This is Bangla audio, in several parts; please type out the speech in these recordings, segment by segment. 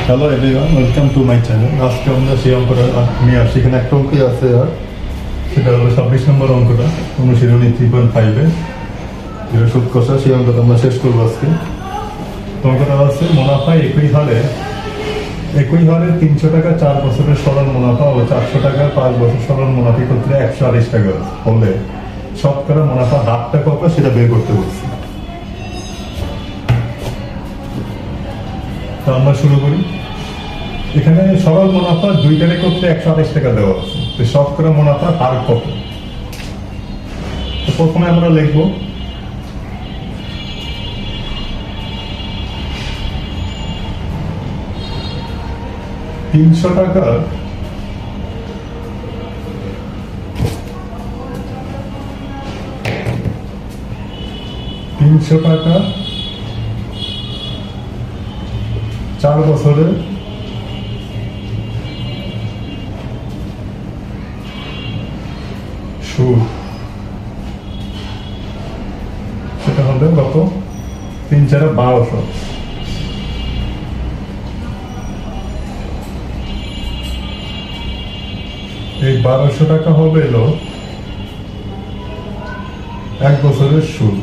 Hello everyone, welcome to my channel. আজকে আমরা সেই অঙ্কটা নিয়ে আসছি। এখানে একটা অঙ্কই আছে, আর সেটা হলো 26 নম্বর অঙ্কটা, অনুশীলনী 3.5-এ যেটা সুদ কষা। সেই অঙ্কটা আমরা শেষ করবো আজকে। তো অঙ্কটা আছে মুনাফা একই হারে 300 টাকা 4 বছরের সরল মুনাফা ও 400 টাকা 5 বছর সরল মুনাফা ক্ষেত্রে 128 টাকা হলে শতকরা মুনাফা হারটা কত সেটা বের করতে বলছি। তো আমরা শুরু করি। এখানে সরল মুনাফা দুইটার একত্রে 128 টাকা দেওয়া আছে। তো শতকরা মুনাফা হার কত? তো প্রথমে আমরা লিখব 300 টাকা 4 বছরের সুদ, সেটা হবে কত? 3 4 1200। এই 1200 টাকা হবে এলো 1 বছরের সুদ।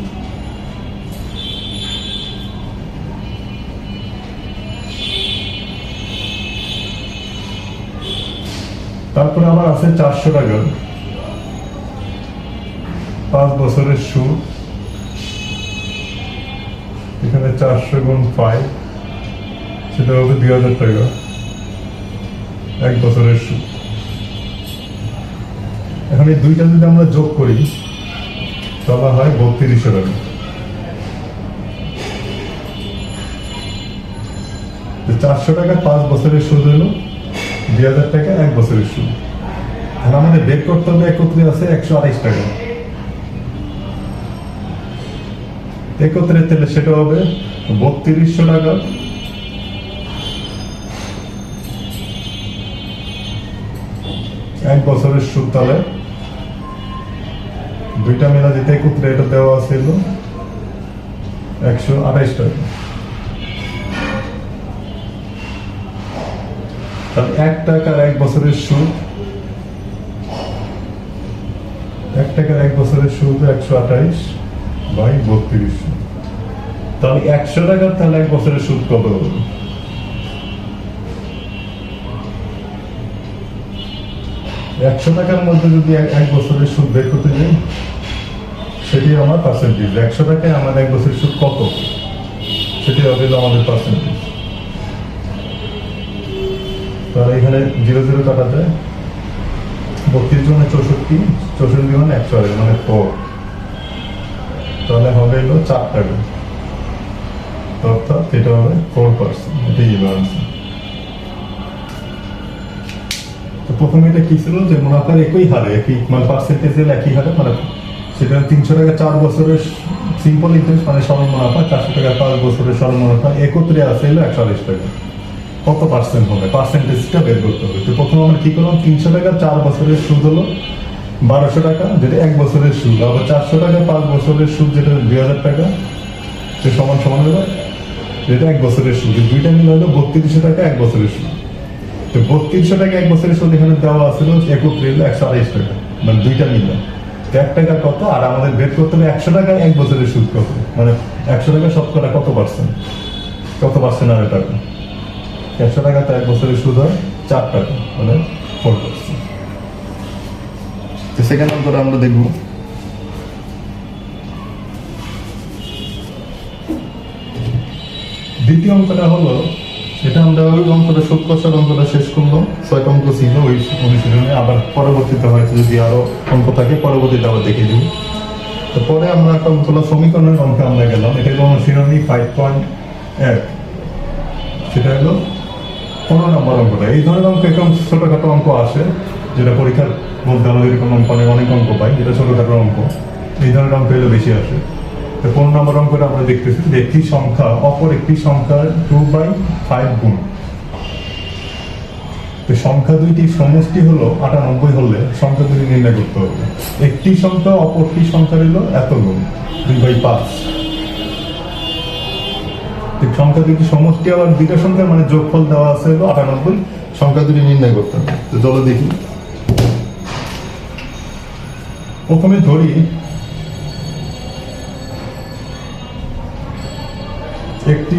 তারপরে আমার আছে 400 টাকা 5 বছরের সুদ। এখানে 400 গুণ 5, সেটা হবে 2000 টাকা 1 বছরের সুদ। এখন এই দুইটা যদি আমরা যোগ করি তাহলে হয় 3200 টাকা। 400 টাকা 5 বছরের সুদ হলো 2000 টাকা 1 বছরের সুদ। এখন আমাদের বের করতে হবে একত্রে আছে 128 টাকা। একত্রে তাহলে সেটা হবে 3200 টাকা 1 বছরের সুদ। তাহলে দুইটা মেলা যেতে একত্রে এটা দেওয়া ছিল 128 টাকা। তাহলে 1 টাকার 1 বছরের সুদ, 1 টাকার 1 বছরের সুদ 128 বাই 3200। তাহলে 100 টাকার তাহলে 1 বছরের সুদ কত হবে? একশো টাকার মধ্যে যদি 1 বছরের সুদ বের করতে যাই, সেটি আমার পার্সেন্টেজ। 100 টাকায় আমাদের 1 বছরের সুদ কত, সেটি হবে আমাদের পার্সেন্টেজ। তাহলে এখানে 0 0 কাটা যায়, 32 মানে 64, 64 মানে 108 মানে 4। তাহলে হবে এলো 4 টাকা, অর্থাৎ এটা হবে 4%। এটাই এলো আনসার। তো প্রথমে এটা কি ছিল যে মুনাফার একই হারে, একই মানে পার্সেন্টেজের একই হারে, মানে সেটা 300 টাকা 4 বছরের সিম্পল ইন্টারেস্ট মানে সরল মুনাফা, 400 টাকা 5 বছরের সরল মুনাফা একত্রে আছে এলো 128 টাকা। কত পার্সেন্ট হবে পার্সেন্টেজটা বের করতে হবে। তো প্রথমে আমরা কি করলাম, 300 টাকা 4 বছরের সুদ হলো 1200 টাকা, যেটা 1 বছরের সুদ। আবার 400 টাকা 5 বছরের সুদ, যেটা 2000 টাকা, সে সমান সমান হলো যেটা 1 বছরের সুদ। দুইটা মিলে হলো 3200 টাকা 1 বছরের সুদ। তো 3200 টাকা 1 বছরের সুদ এখানে দেওয়া আছিল একত্রে এলো 128 টাকা, মানে দুইটা মিলে 1 টাকা কত। আর আমাদের বের করতে হবে 100 টাকায় 1 বছরের সুদ কত, মানে 100 টাকা শতকরা কত পার্সেন্ট, কত পার্সেন্ট আর টাকা। 100 টাকা তো 1 বছরের সুদ হয় 4 টাকা, মানে 4%। তো সেকেন্ড অঙ্কটা আমরা দেখব। দ্বিতীয় অঙ্কটা হলো, এটা আমরা ওই অঙ্কটা সুদ কষার অঙ্কটা শেষ করলাম। 6টা অঙ্ক ছিল ওই অনুশীলনে। আবার পরবর্তীতে হয়তো যদি আরো অঙ্ক থাকে পরবর্তীতে আবার দেখে দিব। তো পরে আমরা একটা অঙ্কলা সমীকরণের অঙ্কে আমরা গেলাম। এটা হলো অনুশীলনী 5.1, সেটা হলো 15 নম্বর অঙ্কটা। এই ধরনের অঙ্ক একদম ছোটখাটো অঙ্ক আসে, যেটা পরীক্ষার মধ্যে আমাদের এরকম অনেক অঙ্ক পাই, যেটা ছোটখাটো অঙ্ক। এই ধরনের অঙ্ক এলো বেশি আসে। তো 15 নম্বর অঙ্কটা আমরা দেখতেছি যে একটি সংখ্যা অপর একটি সংখ্যার 2/5 গুণ। তো সংখ্যা দুইটির সমষ্টি হলো 98 হলে সংখ্যা দুটি নির্ণয় করতে হবে। একটি সংখ্যা অপরটি সংখ্যা হলো এত গুণ 2/5। সংখ্যা দুটি সমষ্টি আবার দুইটা সংখ্যার মানে যোগফল দেওয়া আছে হলো 98, সংখ্যা দুটি নির্ণয় করতে হবে। তো চলো দেখি। প্রথমে ধরি একটি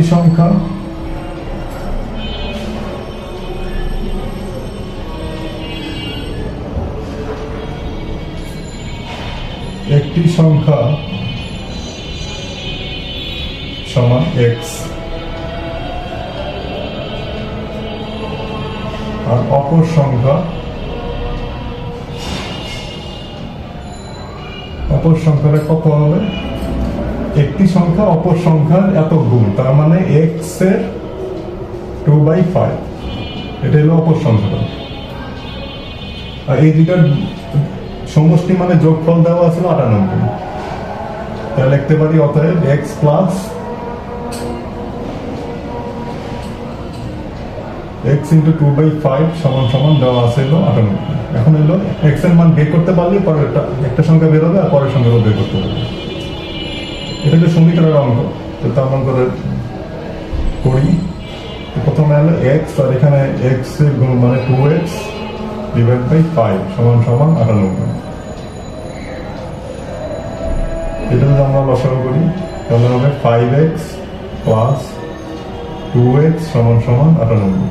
সংখ্যা সমান এক্স আর অপর সংখ্যাটা কত হবে? একটি সংখ্যা অপর সংখ্যার এত গুণ, তার মানে এক্স এর 2/5, এটা হলো অপর সংখ্যাটা। আর এই দুইটার সমষ্টি মানে যোগফল দেওয়া আছে 98, তাহলে লিখতে পারি অতএব এক্স প্লাস এক্স ইন্টু 2/5 সমান সমান দেওয়া আছে হলো 98। এখন হলো এক্স এর মান বের করতে পারলে পরে একটা সংখ্যা বের হবে আর পরের সংখ্যাও বের করতে পারবে। এটা হলো সমীকরণের অঙ্ক। তো তার অঙ্ক করি। প্রথমে হলো এক্স আর এখানে এক্স এর গুণ মানে 2x ডিভাইড বাই 5 সমান সমান 98। এটা যদি আমরা লসাগু করি তাহলে হবে 5x প্লাস 2x সমান সমান 98।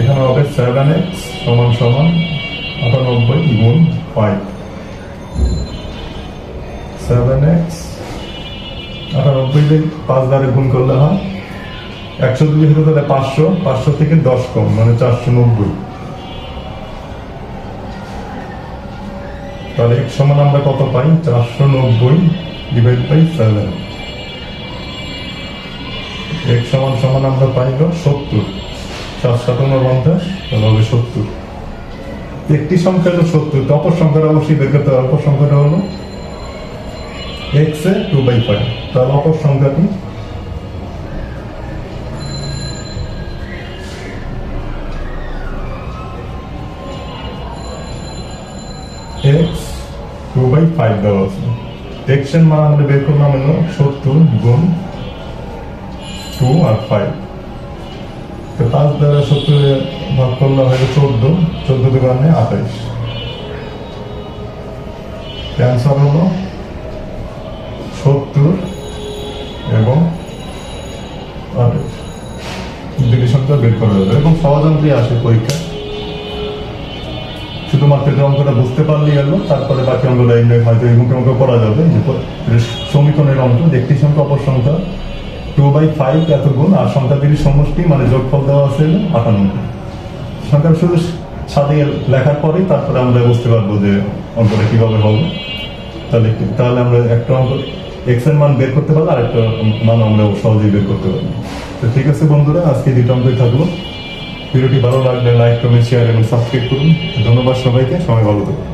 এখানে হবে 7x সমান সমান 98 গুণ 5। 7x 98 5 দ্বারা গুণ করলে হয় 102 হতে তাহলে 500 থেকে 10 কম মানে 490। তাহলে x সমান আমরা কত পাই? 490 ডিভাইড বাই 7। x সমান আমরা পাইলো 70। 749 তাহলে হবে 70। একটি সংখ্যা হলো 70, তো অপর সংখ্যাটা অবশ্যই বের করতে হবে। অপর সংখ্যাটা হলো x এর 2/5, তাহলে অপর সংখ্যাটি x 2/5 দেওয়া আছে। x এর মান আমরা বের করলাম হলো 70 গুণ 2 আর 5। তো 5 দ্বারা 70 ভাগ করলে হয় 14, 14 দুগুণে 28। অ্যান্সার হলো 70 এবং 28। দুটি সংখ্যা বের করা যাবে এবং সহজ অঙ্কই আসে পরীক্ষা। শুধুমাত্র যে অঙ্কটা বুঝতে পারলেই হলো, তারপরে বাকি অঙ্কটা এমনি হয়তো এই মুখে মুখে করা যাবে। সমীকরণের অঙ্ক, একটি সংখ্যা অপর সংখ্যা 2/5 এত গুণ আর সংখ্যা দুটির সমষ্টি মানে যোগফল দেওয়া আছে 98। সংখ্যা শুধু সাথে লেখার পরেই তারপরে আমরা বুঝতে পারবো যে অঙ্কটা কিভাবে হবে। তাহলে আমরা একটা অঙ্ক এক্স এর মান বের করতে পারলে আরেকটা মান আমরা সহজেই বের করতে পারবো। তো ঠিক আছে বন্ধুরা, আজকে দুটো অঙ্কই থাকলো। ভিডিওটি ভালো লাগলে লাইক, কমেন্ট, শেয়ার এবং সাবস্ক্রাইব করুন। ধন্যবাদ সবাইকে, সবাই ভালো থাকুন।